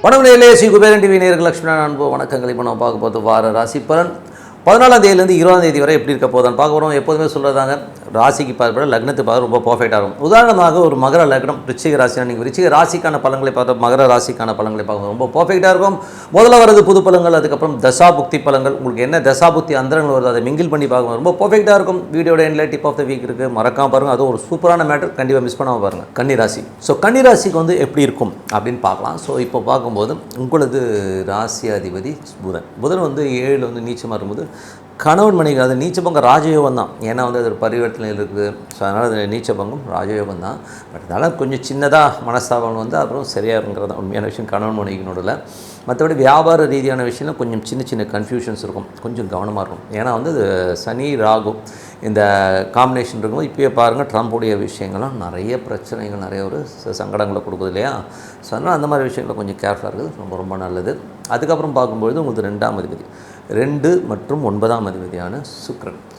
வணக்கம் நேயர்களே, ஸ்ரீ குபேரன் டிவி நேயர்கள் லட்சுமணன் அன்பு வணக்கங்கள். இப்போ நம்ம பார்க்க போது வார ராசி பலன் 14ஆம் தேதியிலேருந்து 20ஆம் தேதி வரை எப்படி இருக்க போதான்னு பார்க்க போகிறோம். எப்போதுமே சொல்கிறதாங்க, ராசிக்கு பார்ப்பட லக்னத்துக்கு பார்க்க ரொம்ப பர்ஃபெக்டாக இருக்கும். உதாரணமாக ஒரு மகர லக்னம் ரிச்சிக ராசினா நீங்கள் ரிச்சிக ராசிக்கான பலன்களை பார்த்து மகர ராசிக்கான பலன்களை பார்க்க ரொம்ப பர்ஃபெக்டாக இருக்கும். முதல்ல வரது புது பலன்கள், அதுக்கப்புறம் தசாபுக்தி பலன்கள். உங்களுக்கு என்ன தசாபுக்தி அந்தரங்கள் வருது அதை மிங்கில் பண்ணி பார்க்க ரொம்ப பர்ஃபெக்டாக இருக்கும். வீடியோட எண்டில் டிப் ஆஃப் த வீக் இருக்குது, மறக்காம பாருங்கள். அதுவும் ஒரு சூப்பரான மேட்டர், கண்டிப்பாக மிஸ் பண்ணாமல் பாருங்கள். கன்னிராசி. ஸோ கன்னிராசிக்கு வந்து எப்படி இருக்கும் அப்படின்னு பார்க்கலாம். ஸோ இப்போ பார்க்கும்போது உங்களது ராசி அதிபதி புதன் வந்து 7 வந்து நீச்சமாக இருக்கும்போது கணவன் மனைவி அது நீச்சபங்கம் ராஜயோகம் தான். ஏன்னா வந்து அது ஒரு பரிவர்த்தனையில் இருக்குது. ஸோ அதனால் அது நீச்சபங்கம் ராஜயோகம் தான். பட் அதனால் கொஞ்சம் சின்னதாக மனஸ்தாபம் வந்து அப்புறம் சரியாக இருக்குங்கிறது உண்மையான விஷயம் கணவன் மனைவினோடல. மற்றபடி வியாபார ரீதியான விஷயம்லாம் கொஞ்சம் சின்ன சின்ன கன்ஃபியூஷன்ஸ் இருக்கும், கொஞ்சம் கவனமாக இருக்கும். ஏன்னா வந்து அது சனி ராகு இந்த காம்பினேஷன் இருக்கும்போது இப்போயே பாருங்கள், ட்ரம்புடைய விஷயங்கள்லாம் நிறைய பிரச்சனைகள், நிறைய ஒரு சங்கடங்களை கொடுக்குது இல்லையா. ஸோ அதனால் அந்த மாதிரி விஷயங்களை கொஞ்சம் கேர்ஃபுல்லாக இருக்குது, ரொம்ப ரொம்ப நல்லது. அதுக்கப்புறம் பார்க்கும்பொழுது உங்களுக்கு 2ஆம் அதிபதி 2 மற்றும் 9ஆம் அதிபதியான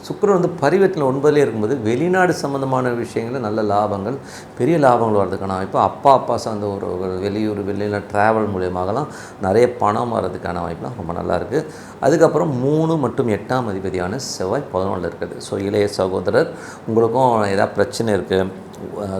சுக்கிரன் வந்து பரிவர்த்தனை 9லே இருக்கும்போது வெளிநாடு சம்மந்தமான விஷயங்களில் நல்ல லாபங்கள், பெரிய லாபங்கள் வர்றதுக்கான வாய்ப்பு. அப்பா சார்ந்த ஒரு வெளியில் ட்ராவல் மூலியமாகலாம் நிறைய பணம் வர்றதுக்கான வாய்ப்புலாம் ரொம்ப நல்லாயிருக்கு. அதுக்கப்புறம் 3 மற்றும் 8ஆம் அதிபதியான செவ்வாய் 11ல் இருக்குது. ஸோ இளைய சகோதரர் உங்களுக்கும் ஏதாவது பிரச்சனை இருக்குது,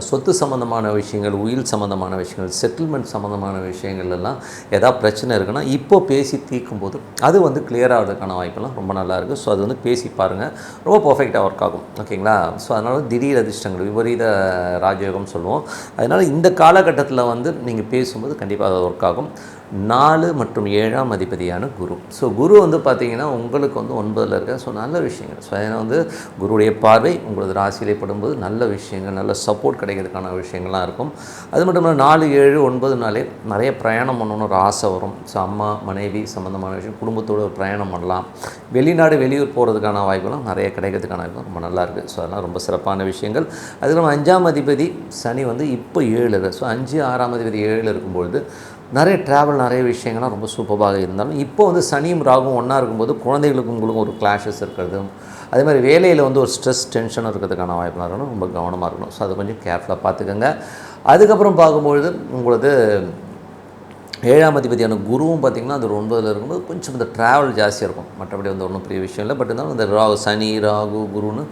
சொத்து சம்மந்தமான விஷயங்கள், உயில் சம்மந்தமான விஷயங்கள், செட்டில்மெண்ட் சம்மந்தமான விஷயங்கள்லாம் ஏதாவது பிரச்சனை இருக்குன்னா இப்போ பேசி தீர்க்கும் போது அது வந்து கிளியர் ஆகிறதுக்கான வாய்ப்பெல்லாம் ரொம்ப நல்லாயிருக்கு. ஸோ அது வந்து பேசி பாருங்கள், ரொம்ப பர்ஃபெக்டாக ஒர்க் ஆகும். ஓகேங்களா. ஸோ அதனால் திடீர் அதிர்ஷ்டங்கள், விபரீத ராஜயோகம் சொல்லுவோம். அதனால் இந்த காலகட்டத்தில் வந்து நீங்கள் பேசும்போது கண்டிப்பாக அது ஒர்க் ஆகும். 4 மற்றும் 7ஆம் அதிபதியான குரு. ஸோ குரு வந்து பார்த்திங்கன்னா உங்களுக்கு வந்து 9ல் இருக்க. ஸோ நல்ல விஷயங்கள். ஸோ ஏன்னா வந்து குருவுடைய பார்வை உங்களது ராசியிலே படும்போது நல்ல விஷயங்கள், நல்ல சப்போர்ட் கிடைக்கிறதுக்கான விஷயங்கள்லாம் இருக்கும். அது மட்டும் இல்லாமல் 4, 7, 9 நிறைய பிரயாணம் பண்ணணும்னு ஒரு ஆசை வரும். ஸோ அம்மா மனைவி சம்மந்தமான விஷயம், குடும்பத்தோடு ஒரு பிரயாணம் பண்ணலாம், வெளிநாடு வெளியூர் போகிறதுக்கான வாய்ப்புலாம் நிறைய கிடைக்கிறதுக்கான வாய்ப்பு ரொம்ப நல்லாயிருக்கு. ஸோ அதெல்லாம் ரொம்ப சிறப்பான விஷயங்கள். அதுக்கப்புறம் 5ஆம் அதிபதி சனி வந்து இப்போ 7 இருக்குது. ஸோ 5, 6ஆம் அதிபதி 7 இருக்கும்பொழுது நிறைய ட்ராவல், நிறைய விஷயங்கள்லாம் ரொம்ப சூப்பராக இருந்தாலும் இப்போ வந்து சனியும் ராகும் ஒன்றா இருக்கும்போது குழந்தைகளுக்கும் உங்களுக்கும் ஒரு கிளாஷஸ் இருக்கிறது, அதே மாதிரி வேலையில் வந்து ஒரு ஸ்ட்ரெஸ் டென்ஷனும் இருக்கிறதுக்கான வாய்ப்புலாம் இருக்கணும். ரொம்ப கவனமாக இருக்கணும். ஸோ அது கொஞ்சம் கேர்ஃபுல்லாக பார்த்துக்கோங்க. அதுக்கப்புறம் பார்க்கும்பொழுது உங்களது 7ஆம் அதிபதியான குருவும் பார்த்திங்கன்னா அது 9ல் இருக்கும்போது கொஞ்சம் இந்த ட்ராவல் ஜாஸ்தியாக இருக்கும். மற்றபடி வந்து ஒன்றும் பெரிய விஷயம் இல்லை. பட் இருந்தாலும் இந்த சனி ராகு குருன்னு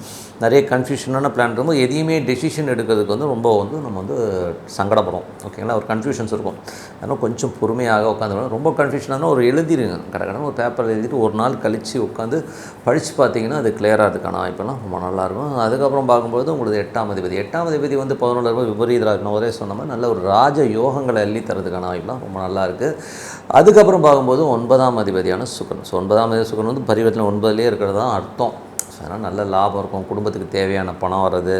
நிறைய கன்ஃபியூஷனான பிளான் இருக்கும்போது எதையுமே டெசிஷன் எடுக்கிறதுக்கு வந்து ரொம்ப வந்து நம்ம வந்து சங்கடப்படும். ஓகேங்களா. ஒரு கன்ஃபியூஷன்ஸ் இருக்கும். அதனால் கொஞ்சம் பொறுமையாக உட்காந்து, ரொம்ப கன்ஃபியூஷனாக ஒரு எழுதிடுங்க, கடற்கடன் ஒரு பேப்பரில் எழுதிட்டு ஒரு நாள் கழித்து உட்காந்து படித்து பார்த்தீங்கன்னா அது கிளியராக அதுக்கான வாய்ப்பெல்லாம் ரொம்ப நல்லாயிருக்கும். அதுக்கப்புறம் பார்க்கும்போது உங்களுக்கு 8ஆம் அதிபதி வந்து 11ல் இருக்கும், விபரீதராக இருக்கணும். ஒரே சொன்ன மாதிரி நல்ல ஒரு ராஜ யோகங்களை அள்ளி தரதுக்கான வாய்ப்பெல்லாம் ரொம்ப நல்லாயிருக்கு. அதுக்கப்புறம் பார்க்கும்போது 9ஆம் அதிபதியான சுக்கிரன். ஸோ 9ஆம் அதிபதி சுக்கிரன் வந்து பரிவர்த்தனை 9லே இருக்கிறது தான் அர்த்தம். ஸோ அதனால் நல்ல லாபம் இருக்கும், குடும்பத்துக்கு தேவையான பணம் வர்றது,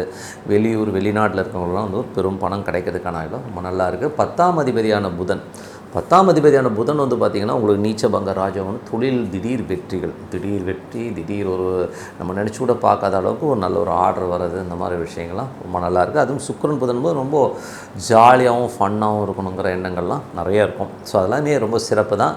வெளிநாட்டில் இருக்கிறவங்களாம் வந்து ஒரு பெரும் பணம் கிடைக்கிறதுக்கான வாய்ப்பு ரொம்ப நல்லா இருக்குது. 10ஆம் அதிபதியான புதன் வந்து பார்த்திங்கன்னா உங்களுக்கு நீச்சபங்க ராஜயோகம், தொழில் திடீர் வெற்றி, திடீர் ஒரு நம்ம நினச்சி கூட பார்க்காத அளவுக்கு ஒரு நல்ல ஒரு ஆர்டர் வர்றது, இந்த மாதிரி விஷயங்கள்லாம் ரொம்ப நல்லாயிருக்கு. அதுவும் சுக்கிரன் புதன் போது ரொம்ப ஜாலியாகவும் ஃபன்னாகவும் இருக்கணுங்கிற எண்ணங்கள்லாம் நிறைய இருக்கும். ஸோ அதெல்லாமே ரொம்ப சிறப்பு தான்.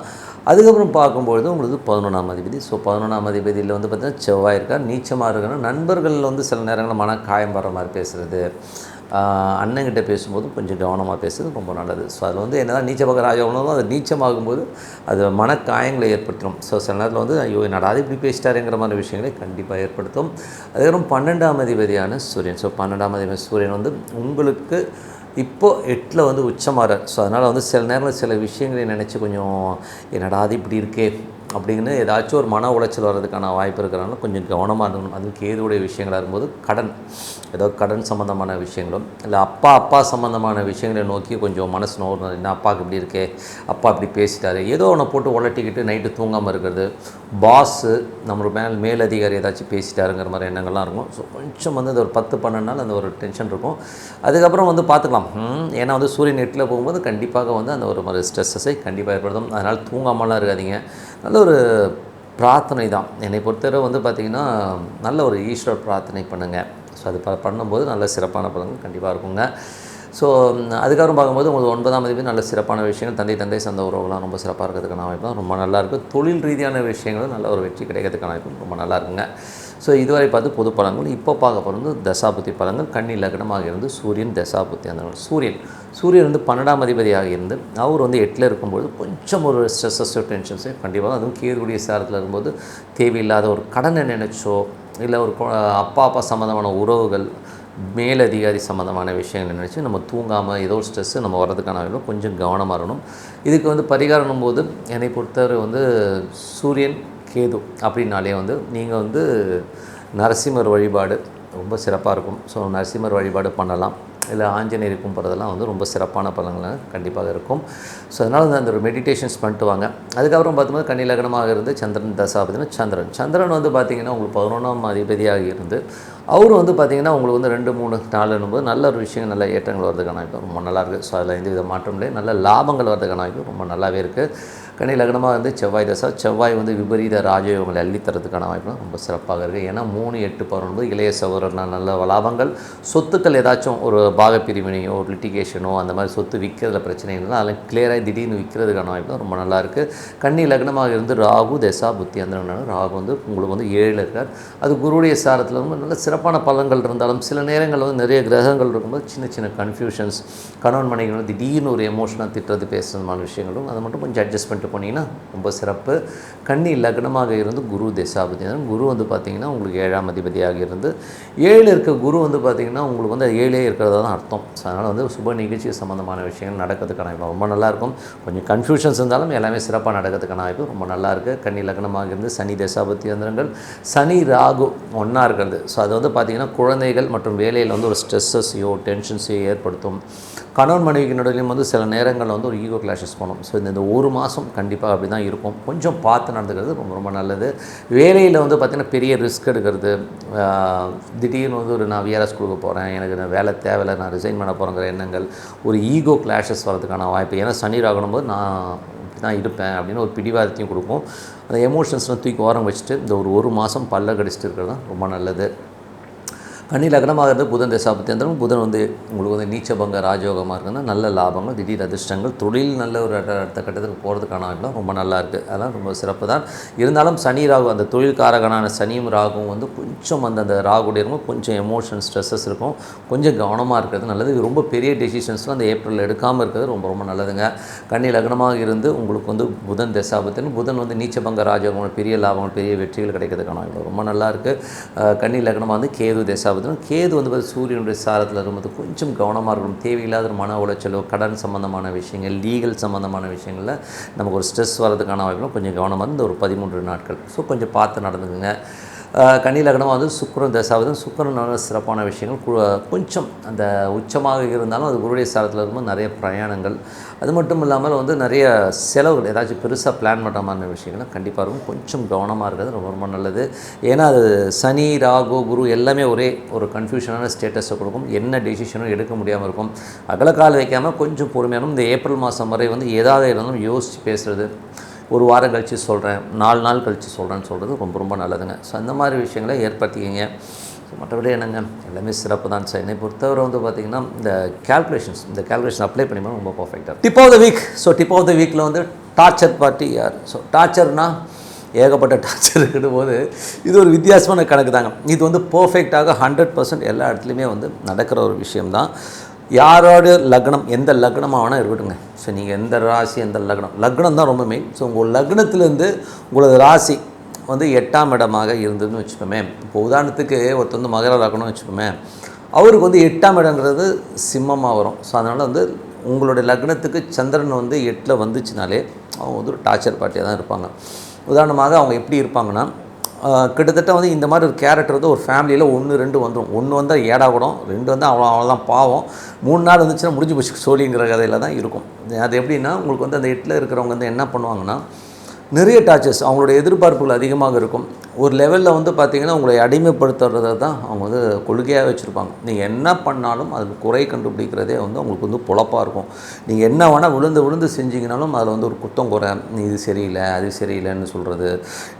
அதுக்கப்புறம் பார்க்கும்பொழுது உங்களுக்கு 11ஆம் அதிபதி. ஸோ 11ஆம் அதிபதியில் வந்து பார்த்திங்கன்னா செவ்வாய் இருக்கார், நீச்சமாக இருக்குன்னா நண்பர்கள் வந்து சில நேரங்களில் மன காயம் வர்ற மாதிரி பேசுகிறது, அண்ணங்கிட்ட பேசும்போது கொஞ்சம் கவனமாக பேசுறது ரொம்ப நல்லது. ஸோ அதில் வந்து என்ன தான் நீச்சபங்க ராஜயோகம் அது நீச்சமாகும்போது அது மனக்காயங்களை ஏற்படுத்தும். ஸோ சில நேரத்தில் வந்து ஐயோ என்னடா இப்படி பேசிட்டாருங்கிற மாதிரி விஷயங்களை கண்டிப்பாக ஏற்படுத்தும். அதுக்கப்புறம் 12ஆம் அதிபதியான சூரியன். ஸோ 12ஆம் அதிபதி சூரியன் வந்து உங்களுக்கு இப்போது 8ல் வந்து உச்சமாகிறார். ஸோ அதனால் வந்து சில நேரத்தில் சில விஷயங்களை நினச்சி கொஞ்சம் என்னடா இப்படி இருக்கே அப்படின்னு ஏதாச்சும் ஒரு மன உளைச்சல் வர்றதுக்கான வாய்ப்பு இருக்கிறனால கொஞ்சம் கவனமாக இருக்கணும். அதுவும் கேதுவுடைய விஷயங்களாக இருக்கும்போது ஏதோ கடன் சம்மந்தமான விஷயங்களும் இல்லை அப்பா சம்மந்தமான விஷயங்களை நோக்கி கொஞ்சம் மனசு நோக்கணும். என்ன அப்பாவுக்கு இப்படி இருக்கே, அப்பா இப்படி பேசிட்டாரு, ஏதோ ஒன்று போட்டு உலட்டிக்கிட்டு நைட்டு தூங்காமல் இருக்கிறது, பாஸு நம்மளோட மேலதிகாரி ஏதாச்சும் பேசிட்டாருங்கிற மாதிரி எண்ணங்கள்லாம் இருக்கும். ஸோ கொஞ்சம் வந்து அந்த ஒரு 10-12 நாள் அந்த ஒரு டென்ஷன் இருக்கும். அதுக்கப்புறம் வந்து பார்த்துக்கலாம். ஏன்னா வந்து சூரியன் 8ல் போகும்போது கண்டிப்பாக வந்து அந்த ஒரு மாதிரி ஸ்ட்ரெஸ்ஸை கண்டிப்பாக ஏற்படுத்தும். அதனால் தூங்காமலாம் இருக்காதீங்க. நல்ல ஒரு பிரார்த்தனை தான் என்னை பொறுத்தவரை வந்து பார்த்திங்கன்னா, நல்ல ஒரு ஈஸ்வர பிரார்த்தனை பண்ணுங்கள். ஸோ அது பண்ணும்போது நல்ல சிறப்பான பலன்கள் கண்டிப்பாக இருக்குங்க. ஸோ அதுக்கப்புறம் பார்க்கும்போது உங்களுக்கு 9ஆம் அதிபதி நல்ல சிறப்பான விஷயங்கள், தந்தை சொந்த உறவுகள்லாம் ரொம்ப சிறப்பாக இருக்கிறதுக்கான வாய்ப்பு தான் ரொம்ப நல்லாயிருக்கு. தொழில் ரீதியான விஷயங்களும் நல்ல ஒரு வெற்றி கிடைக்கிறதுக்கான வாய்ப்பு ரொம்ப நல்லா இருக்குங்க. ஸோ இதுவரை பார்த்து பொது பலன்கள். இப்போ பார்க்க போகிறது தசாபுத்தி பலன்கள். கன்னி லக்னமாக இருந்து சூரியன் தசாபுத்தி அந்த சூரியன் வந்து 12ஆம் அதிபதியாக இருந்து அவர் வந்து 8ல் இருக்கும்போது கொஞ்சம் ஒரு ஸ்ட்ரெஸ்ஸஸ் டென்ஷன்ஸு கண்டிப்பாக, அதுவும் கேதுடைய சாரத்தில் இருக்கும்போது தேவையில்லாத ஒரு கடனை நினச்சோ இல்லை ஒரு அப்பா சம்மந்தமான உறவுகள், மேலதிகாரி சம்மந்தமான விஷயங்கள் நினச்சி நம்ம தூங்காமல் ஏதோ ஒரு ஸ்ட்ரெஸ்ஸு நம்ம வர்றதுக்கான கொஞ்சம் கவனமாக இருக்கணும். இதுக்கு வந்து பரிகாரம் போது என்னை பொறுத்தவரை வந்து சூரியன் கேது அப்படின்னாலே வந்து நீங்கள் வந்து நரசிம்மர் வழிபாடு ரொம்ப சிறப்பாக இருக்கும். ஸோ நரசிம்மர் வழிபாடு பண்ணலாம், இல்லை ஆஞ்சநேயர் கும்பிட்றதெல்லாம் வந்து ரொம்ப சிறப்பான பலன்கள் கண்டிப்பாக இருக்கும். ஸோ அதனால் வந்து அந்த ஒரு மெடிடேஷன்ஸ் பண்ணிட்டு வாங்க. அதுக்கப்புறம் பார்த்தும்போது கன்னி லக்னமாக இருந்து சந்திரன் தசா பார்த்திங்கன்னா சந்திரன் வந்து பார்த்திங்கன்னா உங்களுக்கு 11ஆம் அதிபதியாக இருந்து அவர் வந்து பார்த்திங்கன்னா உங்களுக்கு வந்து 2, 3, 4 நல்ல ஒரு விஷயங்கள், நல்ல ஏற்றங்கள் வரதுக்கான வாய்ப்பு ரொம்ப நல்லாயிருக்கு. ஸோ அதில் எந்த வித மாற்றம் இல்லை, நல்ல லாபங்கள் வரதுக்கான வாய்ப்பு ரொம்ப நல்லாவே இருக்குது. கன்னி லக்னமாக வந்து செவ்வாய் வந்து விபரீத ராஜயோகங்களை அள்ளித்தரதுக்கான வாய்ப்பு ரொம்ப சிறப்பாக இருக்குது. ஏன்னா 3, 8, 11 இளைய சகோதரனால் நல்ல லாபங்கள், சொத்துக்கள் ஏதாச்சும் ஒரு பாகப்பிரிவினையோ ஒரு லிட்டிகேஷனோ அந்த மாதிரி சொத்து விற்கிறதுல பிரச்சனை இல்லைன்னா அதெல்லாம் கிளியராக திடீர்னு விற்கிறதுக்கான வாய்ப்பு தான் ரொம்ப நல்லாயிருக்கு. கன்னி லக்னமாக இருந்து ராகு தசா புத்தி அந்த ராகு வந்து உங்களுக்கு வந்து 7ல் இருக்கார். அது குருடைய சாரத்தில் வந்து நல்ல சிறப்பான பலன்கள் இருந்தாலும் சில நேரங்கள் வந்து நிறைய கிரகங்கள் இருக்கும்போது சின்ன கன்ஃபியூஷன்ஸ், கணவன் மனைவிகள் திடீர்னு ஒரு எமோஷனாக திட்டுறது பேசுறதுமான விஷயங்களும் அதை மட்டும் கொஞ்சம் அட்ஜஸ்ட் பண்ணிட்டு போனீங்கன்னா ரொம்ப சிறப்பு. கன்னி லக்னமாக இருந்து குரு தசாபதி, குரு வந்து பார்த்திங்கன்னா உங்களுக்கு 7ஆம் அதிபதியாக இருந்து 7 இருக்க குரு வந்து பார்த்திங்கன்னா உங்களுக்கு வந்து 7 இருக்கிறதா தான் அர்த்தம். ஸோ அதனால் வந்து சுப நிகழ்ச்சி சம்மந்தமான விஷயங்கள் நடக்கிறதுக்கான வாய்ப்பு ரொம்ப நல்லாயிருக்கும். கொஞ்சம் கன்ஃபியூஷன்ஸ் இருந்தாலும் எல்லாமே சிறப்பாக நடக்கிறதுக்கான வாய்ப்பு ரொம்ப நல்லாயிருக்கு. கன்னி லக்னமாக இருந்து சனி தசாபதி அந்தரங்கள், சனி ராகு ஒன்றா இருக்கிறது. ஸோ அது வந்து பார்த்திங்கன்னா குழந்தைகள் மற்றும் வேலையில் வந்து ஒரு ஸ்ட்ரெஸ்ஸையோ டென்ஷன்ஸையோ ஏற்படுத்தும். கணவன் மனைவிக்கினுடையும் வந்து சில நேரங்களில் வந்து ஒரு ஈகோ கிளாஷஸ் பண்ணும். ஸோ இந்த 1 மாதம் கண்டிப்பாக அப்படி தான் இருக்கும். கொஞ்சம் பார்த்து நடந்துக்கிறது ரொம்ப நல்லது. வேலையில் வந்து பார்த்திங்கன்னா பெரிய ரிஸ்க் எடுக்கிறது, திடீர்னு வந்து நான் விஆர்எஸ் கொடுக்க போகிறேன், எனக்கு நான் வேலை தேவையில்லை, நான் ரிசைன் பண்ண போகிறேங்கிற எண்ணங்கள், ஒரு ஈகோ கிளாஷஸ் வரதுக்கான வாய்ப்பு. ஏன்னா சனி ராகணும்போது நான் இப்படி தான் இருப்பேன் அப்படின்னு ஒரு பிடிவாதத்தையும் கொடுக்கும். அந்த எமோஷன்ஸ்லாம் தூக்கி ஓரம் வச்சுட்டு இந்த ஒரு மாதம் பல்ல கடிச்சிட்டு இருக்கிறது தான் ரொம்ப நல்லது. கன்னி லக்னமாக இருந்து புதன் தசாபத்தியந்திரம், புதன் வந்து உங்களுக்கு வந்து நீச்சபங்க ராஜயோகமாக இருக்குன்னா நல்ல லாபங்கள், திடீர் அதிர்ஷ்டங்கள், தொழில் நல்ல ஒரு அடுத்த கட்டத்துக்கு போகிறதுக்கான வாய்ப்புலாம் ரொம்ப நல்லா இருக்குது. அதெல்லாம் ரொம்ப சிறப்பு தான். இருந்தாலும் சனி ராகு அந்த தொழில்காரகனான சனியும் ராகுவும் வந்து கொஞ்சம் அந்த ராகுடைய இருக்கும் கொஞ்சம் எமோஷன் ஸ்ட்ரெஸ்ஸஸ் இருக்கும். கொஞ்சம் கவனமாக இருக்கிறது நல்லது. ரொம்ப பெரிய டெசிஷன்ஸ்லாம் அந்த ஏப்ரலில் எடுக்காமல் இருக்கிறது ரொம்ப நல்லதுங்க. கன்னி லக்னமாக இருந்து உங்களுக்கு வந்து புதன் தசாபத்தியம், புதன் வந்து நீச்சபங்க ராஜயோகம், பெரிய லாபங்கள், பெரிய வெற்றிகள் கிடைக்கிறதுக்கான வாய்ப்பு ரொம்ப நல்லா இருக்குது. கன்னி லக்னமாக வந்து கேது தசாபத்தியம், கேது வந்து சூரியனுடைய சாரத்தில் இருக்கும்போது கொஞ்சம் கவனமாக இருக்கணும். தேவையில்லாத மன உளைச்சலோ கடன் சம்மந்தமான விஷயங்கள், லீகல் சம்மந்தமான விஷயங்களில் நமக்கு ஒரு ஸ்ட்ரெஸ் வரதுக்கான வாய்ப்புகளும் கொஞ்சம் கவனமாக இருந்து ஒரு 13 நாட்கள். ஸோ கொஞ்சம் பார்த்து நடந்துக்குங்க. கன்னி லக்னம் வந்து சுக்கிரன் தசாவது, சுக்கிரனால சிறப்பான விஷயங்கள் கொஞ்சம் அந்த உச்சமாக இருந்தாலும் அது குருடைய சாரத்தில் இருக்கும்போது நிறைய பிரயாணங்கள், அது மட்டும் இல்லாமல் வந்து நிறைய செலவுகள், ஏதாச்சும் பெருசாக பிளான் பண்ணுற மாதிரி விஷயங்கள்லாம் கண்டிப்பாக இருக்கும். கொஞ்சம் கவனமாக இருக்கிறது ரொம்ப நல்லது. ஏன்னா அது சனி ராகு குரு எல்லாமே ஒரே ஒரு கன்ஃபியூஷனான ஸ்டேட்டஸை கொடுக்கும். என்ன டெசிஷனும் எடுக்க முடியாமல் இருக்கும். அகலக்கால் வைக்காமல் கொஞ்சம் பொறுமையான இந்த ஏப்ரல் மாதம் வரை வந்து ஏதாவது இருந்தாலும் யோசித்து பேசுகிறது, ஒரு வாரம் கழித்து சொல்கிறேன், 4 நாள் கழித்து சொல்கிறேன்னு சொல்கிறது ரொம்ப நல்லதுங்க. ஸோ அந்த மாதிரி விஷயங்களை ஏற்படுத்திக்கிங்க. ஸோ மற்றபடி என்னங்க எல்லாமே சிறப்பு தான். சார் என்னை பொறுத்தவரை வந்து பார்த்திங்கன்னா இந்த கேல்குலேஷன் அப்ளை பண்ணினா ரொம்ப பர்ஃபெக்டாக. Tip of the week. So tip of the வீக்கில் வந்து டார்ச்சர் பார்ட்டி யார்? ஸோ டார்ச்சர்னால் ஏகப்பட்ட டார்ச்சர் இருக்கிற போது இது ஒரு வித்தியாசமான கணக்கு தாங்க. இது வந்து பர்ஃபெக்டாக 100% எல்லா இடத்துலையுமே வந்து நடக்கிற ஒரு விஷயம்தான். யாரோட லக்னம், எந்த லக்னமாக வேணால் இருக்கட்டுங்க. ஸோ நீங்கள் எந்த ராசி, எந்த லக்னம் தான் ரொம்ப மெயின். ஸோ உங்கள் லக்னத்துலேருந்து உங்களது ராசி வந்து 8ஆம் இடமாக இருந்ததுன்னு வச்சுப்போமே. இப்போ உதாரணத்துக்கு ஒருத்தர் வந்து மகர லக்னம்னு வச்சுப்போமே, அவருக்கு வந்து 8ஆம் இடங்கிறது சிம்மமாக வரும். ஸோ அதனால் வந்து உங்களுடைய லக்னத்துக்கு சந்திரன் வந்து 8ல் வந்துச்சுனாலே அவங்க வந்து ஒரு டார்ச்சர் பார்ட்டியாக தான் இருப்பாங்க. உதாரணமாக அவங்க எப்படி இருப்பாங்கன்னா, கிட்டத்தட்ட வந்து இந்த மாதிரி ஒரு கேரக்டர் வந்து ஒரு ஃபேமிலியில் 1, 2 வந்துடும். 1 வந்தால் ஏடா கூடம், 2 வந்தால் அவ்வளோதான் பாவம், 3 நாள் வந்துச்சுன்னா முடிஞ்சு போச்சு சோழிங்கிற கதையில் தான் இருக்கும். அது எப்படின்னா உங்களுக்கு வந்து அந்த 8ல் இருக்கிறவங்க வந்து என்ன பண்ணுவாங்கன்னா, நிறைய டார்ச்சர்ஸ், அவங்களோட எதிர்பார்ப்புகள் அதிகமாக இருக்கும். ஒரு லெவலில் வந்து பார்த்திங்கன்னா உங்களை அடிமைப்படுத்துறதை தான் அவங்க வந்து கொள்கையாக வச்சுருப்பாங்க. நீங்கள் என்ன பண்ணாலும் அதுக்கு குறை கண்டுபிடிக்கிறதே வந்து அவங்களுக்கு வந்து பொழப்பாக இருக்கும். நீங்கள் என்ன வேணால் விழுந்து செஞ்சிங்கனாலும் அதில் வந்து ஒரு குத்தம் குறை, நீ இது சரியில்லை அது சரியில்லைன்னு சொல்கிறது.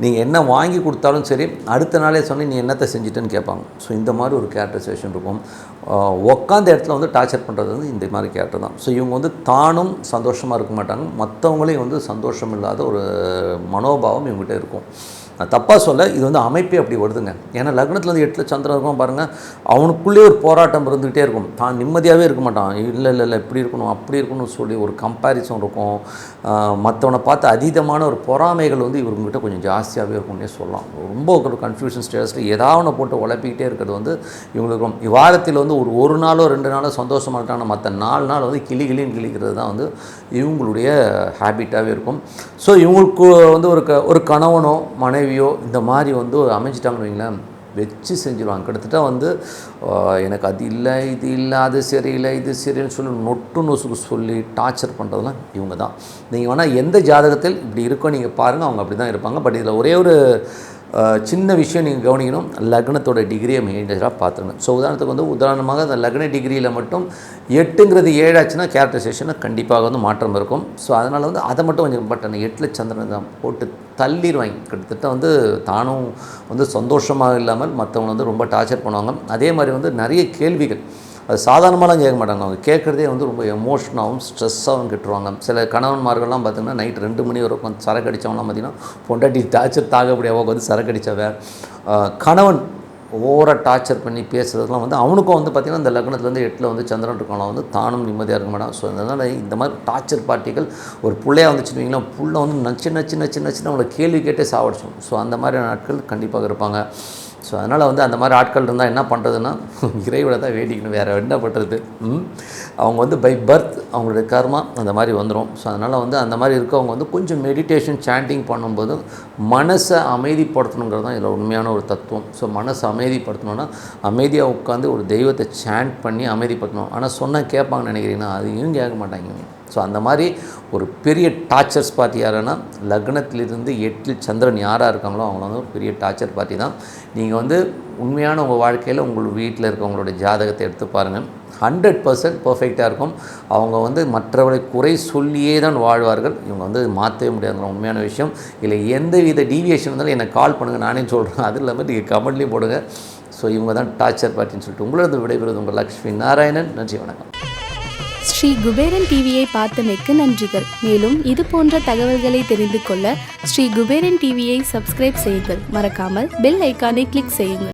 நீங்கள் என்ன வாங்கி கொடுத்தாலும் சரி, அடுத்த நாளே சொன்னி நீ என்னத்தை செஞ்சிட்டேன்னு கேட்பாங்க. ஸோ இந்த மாதிரி ஒரு கேரக்டரைசேஷன் இருக்கும். உட்காந்த இடத்துல வந்து டார்ச்சர் பண்ணுறது வந்து இந்த மாதிரி கேரக்டர் தான். ஸோ இவங்க வந்து தானும் சந்தோஷமாக இருக்க மாட்டாங்க, மற்றவங்களையும் வந்து சந்தோஷம் இல்லாத ஒரு மனோபாவம் இவங்ககிட்ட இருக்கும். தப்பாக சொல்ல, இது வந்து அமைப்பே அப்படி வருதுங்க. ஏன்னா லக்னத்தில் வந்து 8 சந்திரன் இருக்கும் பாருங்கள், அவனுக்குள்ளே ஒரு போராட்டம் இருந்துகிட்டே இருக்கும். தான் நிம்மதியாகவே இருக்க மாட்டான். இல்லை இப்படி இருக்கணும் அப்படி இருக்கணும்னு சொல்லி ஒரு கம்பேரிசன் இருக்கும். மற்றவனை பார்த்து அதீதமான ஒரு பொறாமைகள் வந்து இவங்ககிட்ட கொஞ்சம் ஜாஸ்தியாகவே இருக்கும்னே சொல்லலாம். ரொம்ப ஒரு கன்ஃபியூஷன் ஸ்டேஜஸில் ஏதாவது போட்டு உழப்பிக்கிட்டே இருக்கிறது வந்து இவங்களுக்கு வாரத்தில் வந்து ஒரு நாளோ 2 நாளோ சந்தோஷமாக இருக்காங்க, மற்ற 4 நாள் வந்து கிளின்னு கிளிக்கிறது தான் வந்து இவங்களுடைய ஹேபிட்டாகவே இருக்கும். ஸோ இவங்களுக்கு வந்து ஒரு கணவனோ மனைவியோ இந்த மாதிரி வந்து அமைஞ்சிட்டாங்கன்னு வைங்களேன், வச்சு செஞ்சுருவாங்க. கிட்டத்தட்ட வந்து எனக்கு அது இல்லை இது இல்லை அது சரியில்லை இது சரின்னு சொல்லி நொட்டு நொசுக்கு சொல்லி டார்ச்சர் பண்ணுறதுலாம் இவங்க தான். நீங்கள் வேணால் எந்த ஜாதகத்தில் இப்படி இருக்கோ நீங்கள் பாருங்கள், அவங்க அப்படி தான் இருப்பாங்க. பட் இதில் ஒரே ஒரு சின்ன விஷயம் நீங்கள் கவனிக்கணும், லக்னத்தோட டிகிரியை மெயின்டைனாக பார்த்துருங்க. ஸோ உதாரணமாக அந்த லக்ன டிகிரியில் மட்டும் 8ங்கிறது 7 ஆச்சுன்னா கேரக்டரைசேஷனில் கண்டிப்பாக வந்து மாற்றம் இருக்கும். ஸோ அதனால் வந்து அதை மட்டும் கொஞ்சம் பட் அந்த 8 சந்திரன் தான் போட்டு தள்ளிடுவாங்க. கிட்டத்தட்ட வந்து தானும் வந்து சந்தோஷமாக இல்லாமல் மற்றவங்க வந்து ரொம்ப டார்ச்சர் பண்ணுவாங்க. அதே மாதிரி வந்து நிறைய கேள்விகள் அது சாதாரணமாலாம் கேட்க மாட்டாங்க. அவங்க கேட்குறதே வந்து ரொம்ப எமோஷனாகவும் ஸ்ட்ரெஸ்ஸாகவும் கேட்டுருவாங்க. சில கணவன்மார்கள்லாம் பார்த்திங்கன்னா நைட் 2 மணி வரைக்கும் சரக்கு அடித்தவங்களாம் பார்த்திங்கன்னா பொண்டாட்டி டார்ச்சர் தாக்க முடியாமல் வந்து சரக்கு அடித்தவ கணவன் ஓவராக டார்ச்சர் பண்ணி பேசுகிறதுலாம் வந்து அவனுக்கும் வந்து பார்த்திங்கன்னா இந்த லக்னத்துலேருந்து 8ல் வந்து சந்திரன் இருக்கவங்களாம் வந்து தானும் நிம்மதியாக இருக்க மாட்டான். ஸோ அதனால் இந்த மாதிரி டார்ச்சர் பார்ட்டிகள் ஒரு பிள்ளையாக வந்துச்சுன்னு புள்ள வந்து சின்ன அவங்கள கேள்வி கேட்டே சாவடிச்சோம். ஸோ அந்த மாதிரி நாட்கள் கண்டிப்பாக இருப்பாங்க. ஸோ அதனால் வந்து அந்த மாதிரி ஆட்கள் இருந்தால் என்ன பண்ணுறதுன்னா இறைவனை தான் வேண்டிக்கணும், வேறு என்ன பண்ணுறது. அவங்க வந்து பை பர்த் அவங்களுடைய கர்மா அந்த மாதிரி வந்துடும். ஸோ அதனால் வந்து அந்த மாதிரி இருக்கவங்க வந்து கொஞ்சம் மெடிடேஷன் சாண்டிங் பண்ணும்போது மனசை அமைதிப்படுத்தணுங்கிறது தான் இதில் உண்மையான ஒரு தத்துவம். ஸோ மனசை அமைதிப்படுத்தணுன்னா அமைதியாக உட்காந்து ஒரு தெய்வத்தை சாண்ட் பண்ணி அமைதிப்படுத்தணும். ஆனால் சொன்னால் கேட்பாங்கன்னு நினைக்கிறீங்கன்னா அதையும் கேட்க மாட்டாங்க. ஸோ அந்த மாதிரி ஒரு பெரிய டார்ச்சர்ஸ் பார்ட்டி யாருன்னா லக்னத்திலிருந்து 8ல் சந்திரன் யாராக இருக்காங்களோ அவங்கள வந்து ஒரு பெரிய டார்ச்சர் பார்ட்டி தான். நீங்கள் வந்து உண்மையான உங்கள் வாழ்க்கையில் உங்கள் வீட்டில் இருக்கவங்களுடைய ஜாதகத்தை எடுத்து பாருங்கள், 100% பர்ஃபெக்டாக இருக்கும். அவங்க வந்து மற்றவர்களை குறை சொல்லியே தான் வாழ்வார்கள். இவங்க வந்து மாற்றவே முடியாதுங்கிற உண்மையான விஷயம். இல்லை எந்த வித டீவியேஷன் இருந்தாலும் எனக்கு கால் பண்ணுங்கள், நானே சொல்கிறேன். அது இல்லாமல் நீங்கள் கமெண்ட்லேயும் போடுங்க. ஸோ இவங்க தான் டார்ச்சர் பார்ட்டின்னு சொல்லிட்டு உங்களது விடைபெறுவது உங்கள் லக்ஷ்மி நாராயணன். நன்றி, வணக்கம். ஸ்ரீ குபேரன் டிவியை பார்த்தமைக்கு நன்றிகள். மேலும் இது போன்ற தகவல்களை தெரிந்து கொள்ள ஸ்ரீ குபேரன் டிவியை சப்ஸ்கிரைப் செய்யுங்கள். மறக்காமல் பெல் ஐக்கானை கிளிக் செய்யுங்கள்.